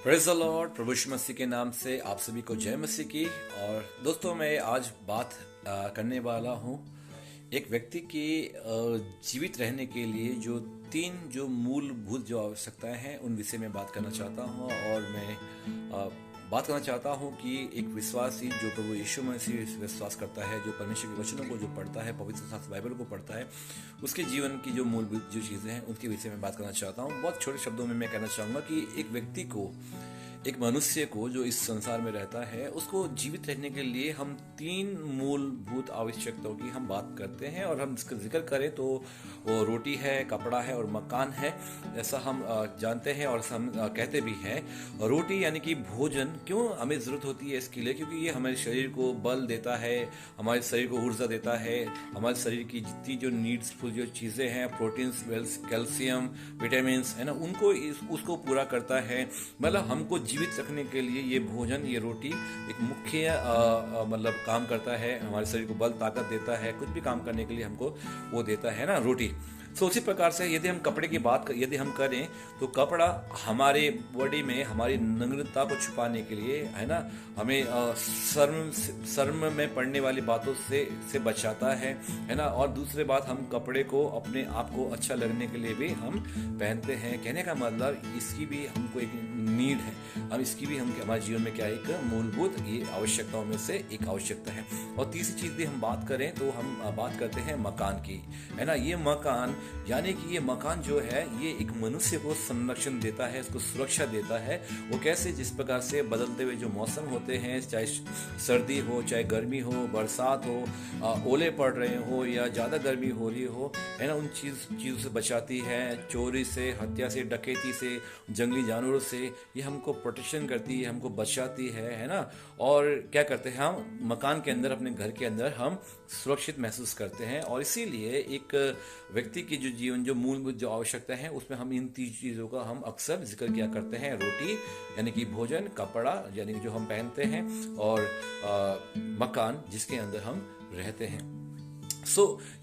Praise the lord. प्रभु यीशु मसीह के नाम से आप सभी को जय मसीह की। और दोस्तों, मैं आज बात करने वाला हूँ एक व्यक्ति की जीवित रहने के लिए जो तीन जो मूलभूत जो आवश्यकताएं हैं उन विषय में बात करना चाहता हूँ। और मैं बात करना चाहता हूँ कि एक विश्वासी जो प्रभु यीशु मसीह विश्वास करता है, जो परमेश्वर के वचनों को जो पढ़ता है, पवित्र शास्त्र बाइबल को पढ़ता है, उसके जीवन की जो मूलभूत जो चीज़ें हैं उनके विषय में बात करना चाहता हूँ। बहुत छोटे शब्दों में मैं कहना चाहूँगा कि एक व्यक्ति को, एक मनुष्य को जो इस संसार में रहता है, उसको जीवित रहने के लिए हम तीन मूलभूत आवश्यकताओं की हम बात करते हैं। और हम इसका जिक्र करें तो वो रोटी है, कपड़ा है और मकान है, ऐसा हम जानते हैं और हम कहते भी हैं। रोटी यानी कि भोजन, क्यों हमें ज़रूरत होती है इसके लिए? क्योंकि ये हमारे शरीर को बल देता है, हमारे शरीर को ऊर्जा देता है, हमारे शरीर की जितनी जो नीड्सफुल जो चीज़ें हैं, प्रोटीन्स, कैल्शियम, विटामिन है ना, उनको उसको पूरा करता है। मतलब हमको जीवित रखने के लिए ये भोजन, ये रोटी एक मुख्य मतलब काम करता है। हमारे शरीर को बल, ताकत देता है, कुछ भी काम करने के लिए हमको वो देता है ना, रोटी। सो उसी प्रकार से यदि हम कपड़े की बात यदि हम करें तो कपड़ा हमारे बॉडी में हमारी नग्नता को छुपाने के लिए, है ना, हमें शर्म में पड़ने वाली बातों से बचाता है ना। और दूसरी बात, हम कपड़े को अपने आप को अच्छा लगने के लिए भी हम पहनते हैं। कहने का मतलब इसकी भी हमको एक नीड है, हम इसकी भी हम हमारे जीवन में क्या एक मूलभूत ये आवश्यकताओं में से एक आवश्यकता है। और तीसरी चीज़ भी हम बात करें तो हम बात करते हैं मकान की, है ना। ये मकान यानी कि ये मकान जो है ये एक मनुष्य को संरक्षण देता है, इसको सुरक्षा देता है। वो कैसे? जिस प्रकार से बदलते हुए जो मौसम होते हैं, चाहे सर्दी हो, चाहे गर्मी हो, बरसात हो, ओले पड़ रहे हो या ज़्यादा गर्मी हो रही हो, है ना, उन चीज़ों से बचाती है। चोरी से, हत्या से, डकैती से, जंगली जानवरों से ये हमको प्रोटेक्शन करती है, हमको बचाती है ना। और क्या करते हैं, हम मकान के अंदर, अपने घर के अंदर हम सुरक्षित महसूस करते हैं। और इसीलिए एक व्यक्ति की जो जीवन जो मूलभूत जो आवश्यकता है उसमें हम इन तीन चीज़ों का हम अक्सर जिक्र किया करते हैं। रोटी यानी कि भोजन, कपड़ा यानी कि जो हम पहनते हैं, और मकान जिसके अंदर हम रहते हैं।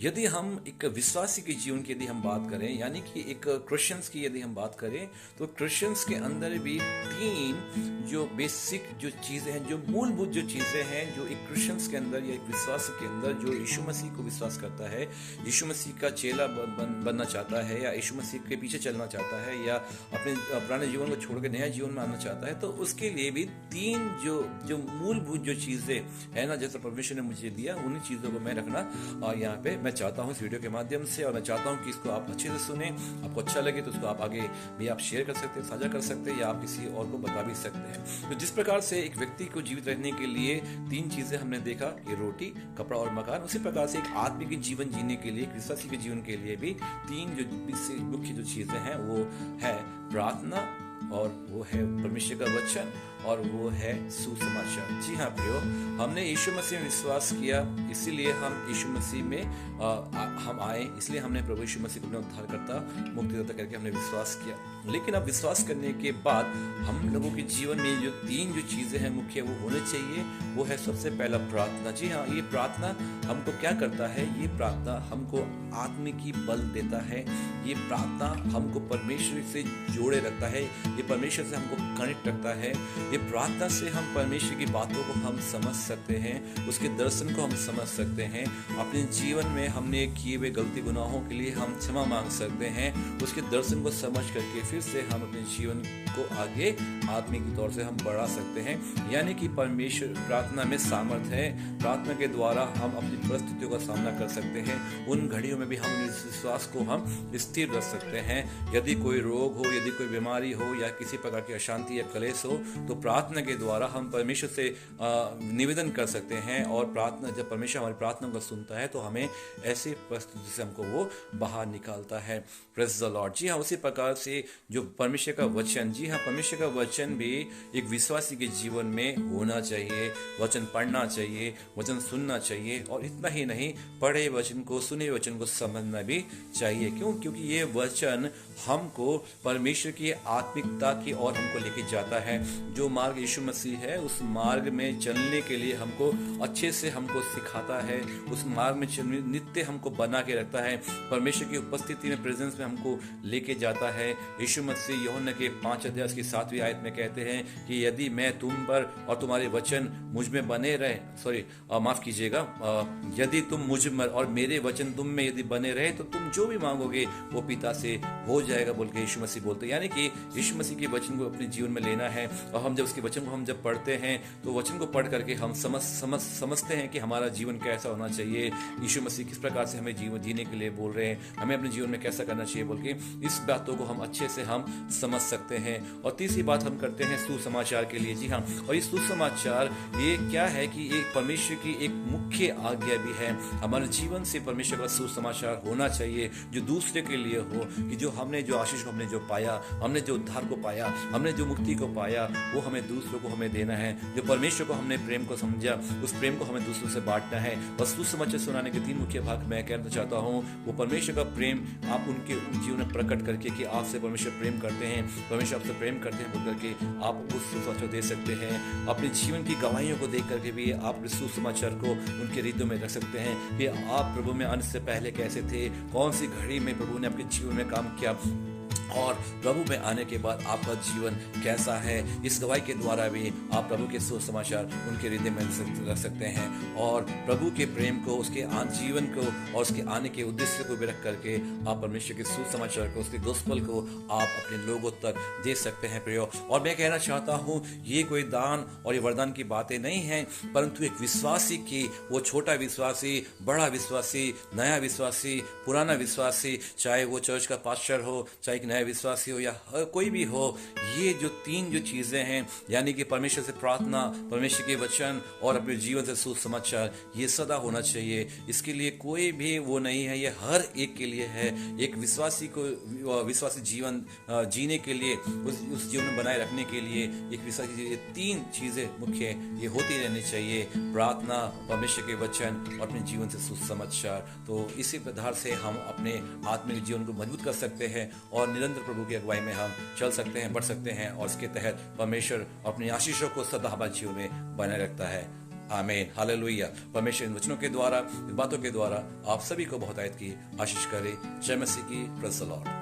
यदि हम एक विश्वासी के जीवन की यदि हम बात करें, यानी कि एक क्रिश्चियंस की यदि हम बात करें, तो क्रिश्चियंस के अंदर भी तीन जो बेसिक जो चीज़ें हैं, जो मूलभूत जो चीज़ें हैं, जो एक क्रिश्चियंस के अंदर या एक विश्वासी के अंदर जो यीशु मसीह को विश्वास करता है, यीशु मसीह का चेला बनना चाहता है, या यीशु मसीह के पीछे चलना चाहता है, या अपने पुराने जीवन को छोड़ के नया जीवन में आना चाहता है, तो उसके लिए भी तीन जो मूलभूत जो चीज़ें है ना, जैसे परमेश्वर ने मुझे दिया, उन्हीं चीज़ों को मैं रखना यहाँ पे मैं चाहता हूँ इस वीडियो के माध्यम से। और मैं चाहता हूँ कि इसको आप अच्छे से सुने, आपको अच्छा लगे तो उसको आप आगे भी आप शेयर कर सकते हैं, साझा कर सकते हैं, या आप किसी और को बता भी सकते हैं। तो जिस प्रकार से एक व्यक्ति को जीवित रहने के लिए तीन चीजें हमने देखा कि रोटी, कपड़ा और मकान, उसी प्रकार से एक आदमी के जीवन जीने के लिए, एक विश्वासी के जीवन के लिए भी तीन जो मुख्य जो चीजें हैं वो है प्रार्थना, और वो है परमेश्वर का वचन, और वो है सुसमाचार। जी हाँ प्रियो, हमने यीशु मसीह में विश्वास किया, इसीलिए हम यीशु मसीह में हम आए, इसलिए हमने प्रभु यीशु मसीह को अपना उद्धारकर्ता, मुक्तिदाता करके हमने विश्वास किया। लेकिन अब विश्वास करने के बाद हम लोगों के जीवन में जो तीन जो चीज़ें हैं मुख्य वो होने चाहिए, वो है सबसे पहला प्रार्थना। जी हाँ, ये प्रार्थना हमको क्या करता है? ये प्रार्थना हमको आत्मिक बल देता है। ये प्रार्थना हमको परमेश्वर से जोड़े रखता है, ये परमेश्वर से हमको कनेक्ट रखता है। ये प्रार्थना से हम परमेश्वर की बातों को हम समझ सकते हैं, उसके दर्शन को हम समझ सकते हैं। अपने जीवन में हमने किए हुए गलती गुनाहों के लिए हम क्षमा मांग सकते हैं। उसके दर्शन को समझ करके फिर से हम अपने जीवन को आगे आत्मिक तौर से हम बढ़ा सकते हैं। यानी कि परमेश्वर, प्रार्थना में सामर्थ है। प्रार्थना के द्वारा हम अपनी परिस्थितियों का सामना कर सकते हैं। उन घड़ियों में भी हम इस विश्वास को हम स्थिर रख सकते हैं। यदि कोई रोग हो, यदि कोई बीमारी हो, या किसी प्रकार की अशांति या क्लेश हो, तो प्रार्थना के द्वारा हम परमेश्वर से निवेदन कर सकते हैं। और प्रार्थना, जब परमेश्वर हमारी प्रार्थना को सुनता है तो हमें ऐसी परिस्थिति से हमको वो बाहर निकालता है। Praise the Lord. जी हाँ, उसी प्रकार से जो परमेश्वर का वचन, जी हाँ, परमेश्वर का वचन भी एक विश्वासी के जीवन में होना चाहिए। वचन पढ़ना चाहिए, वचन सुनना चाहिए, और इतना ही नहीं, पढ़े वचन को, सुने वचन को समझना भी चाहिए। क्यों? क्योंकि ये वचन हमको परमेश्वर की आत्मिकता की ओर हमको लेके जाता है। जो मार्ग यीशु मसीह है उस मार्ग में चलने के लिए हमको अच्छे से हमको सिखाता है, उस मार्ग में चलने नित्य हमको बना के रखता है, परमेश्वर की उपस्थिति में, प्रेजेंस में हमको लेके जाता है। यीशु मसीह यूहन्ना के 5 अध्याय की 7वीं आयत में कहते हैं कि यदि मैं तुम पर और तुम्हारे वचन मुझ में बने रहे, माफ कीजिएगा, यदि तुम मुझ में और मेरे वचन तुम में यदि बने रहे तो तुम जो भी मांगोगे वो पिता से हो जाएगा, बोल के यीशु मसीह बोलते हैं। यानी कि यीशु मसीह के वचन को अपने जीवन में लेना है, और हम जब उसके वचन को हम जब पढ़ते हैं तो वचन को पढ़ करके हम समझते हैं कि हमारा जीवन कैसा होना चाहिए, यीशु मसीह किस प्रकार से हमें जीवन जीने के लिए बोल रहे हैं, हमें अपने जीवन में कैसा करना चाहिए, बोल के इस बातों को हम अच्छे से हम समझ सकते हैं। और तीसरी बात हम करते हैं सुसमाचार के लिए। जी हाँ, और ये सुसमाचार ये क्या है कि एक परमेश्वर की एक मुख्य आज्ञा भी है। हमारे जीवन से परमेश्वर का सुसमाचार होना चाहिए जो दूसरे के लिए हो, कि जो हमने जो आशीष हमने जो पाया, हमने जो उद्धार को पाया, हमने जो मुक्ति को पाया, वो हमें दूसरों को हमें देना है। जो परमेश्वर को हमने प्रेम को समझा, उस प्रेम को हमें दूसरों से बांटना है। और सुसमाचार सुनाने के 3 मुख्य भाग मैं कहना चाहता हूँ। वो परमेश्वर का प्रेम आप उनके जीवन में प्रकट करके कि आपसे परमेश्वर प्रेम करते हैं, परमेश्वर आपसे प्रेम करते हैं बोल करके आप उस सुसमाचार दे सकते हैं। अपने जीवन की गवाहियों को देख करके भी आप इस सुसमाचार को उनके हृदयों में रख सकते हैं कि आप प्रभु में आने से पहले कैसे थे, कौन सी घड़ी में प्रभु ने आपके जीवन में काम किया, और प्रभु में आने के बाद आपका जीवन कैसा है। इस गवाही के द्वारा भी आप प्रभु के सुसमाचार उनके हृदय में रख सकते हैं, और प्रभु के प्रेम को, उसके जीवन को और उसके आने के उद्देश्य को भी रख करके आप परमेश्वर के सुसमाचार को, उसके गोस्पल को आप अपने लोगों तक दे सकते हैं प्रियो। और मैं कहना चाहता हूँ ये कोई दान और ये वरदान की बातें नहीं हैं, परंतु एक विश्वासी की, वो छोटा विश्वासी, बड़ा विश्वासी, नया विश्वासी, पुराना विश्वासी, चाहे वो चर्च का पास्टर हो, चाहे एक नया विश्वासी हो या कोई भी हो, ये जो 3 जो चीजें हैं, यानी कि परमेश्वर से प्रार्थना, परमेश्वर के वचन और अपने जीवन से सुसमाचार, ये सदा होना चाहिए। इसके लिए कोई भी वो नहीं है, ये हर एक के लिए है। एक विश्वासी को विश्वासी जीवन जीने के लिए, उस जीवन में बनाए रखने के लिए एक विश्वासी, ये 3 चीजें मुख्य ये होती रहनी चाहिए, प्रार्थना, परमेश्वर के वचन और अपने जीवन से सुसमाचार। तो इसी प्रकार से हम अपने आत्मिक जीवन को मजबूत कर सकते हैं और निरंतर प्रभु की अगुवाई में हम चल सकते हैं, बढ़ सकते हैं, और इसके तहत परमेश्वर अपनी आशीषों को सदा हमारे जीवन में बनाए रखता है। आमीन, हालेलुया। परमेश्वर इन वचनों के द्वारा, इन बातों के द्वारा आप सभी को बहुत आयत की आशीष करे। जय मसीह की, प्रेज़ द लॉर्ड।